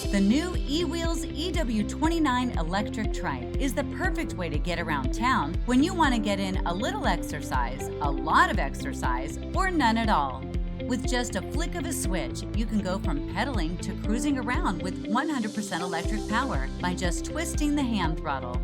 The new EWheels EW-29 electric trike is the perfect way to get around town when you want to get in a little exercise, a lot of exercise, or none at all. With just a flick of a switch, you can go from pedaling to cruising around with 100% electric power by just twisting the hand throttle.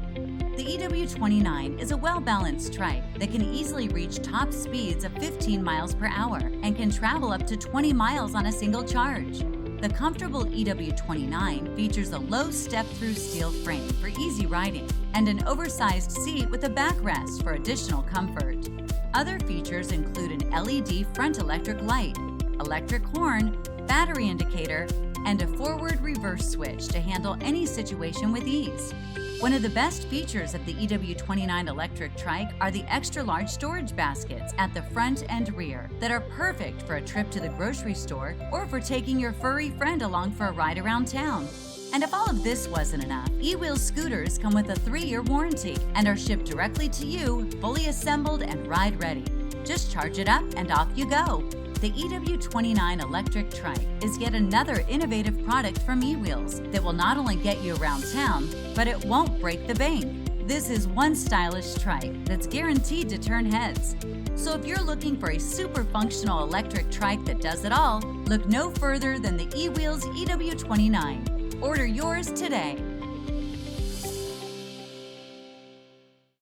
The EW-29 is a well-balanced trike that can easily reach top speeds of 15 miles per hour and can travel up to 20 miles on a single charge. The comfortable EW-29 features a low step-through steel frame for easy riding and an oversized seat with a backrest for additional comfort. Other features include an LED front electric light, electric horn, battery indicator, and a forward-reverse switch to handle any situation with ease. One of the best features of the EW-29 electric trike are the extra-large storage baskets at the front and rear that are perfect for a trip to the grocery store or for taking your furry friend along for a ride around town. And if all of this wasn't enough, EWheels scooters come with a 3-year warranty and are shipped directly to you, fully assembled and ride-ready. Just charge it up and off you go. The EW-29 electric trike is yet another innovative product from EWheels that will not only get you around town, but it won't break the bank. This is one stylish trike that's guaranteed to turn heads. So if you're looking for a super functional electric trike that does it all, look no further than the EWheels EW-29. Order yours today.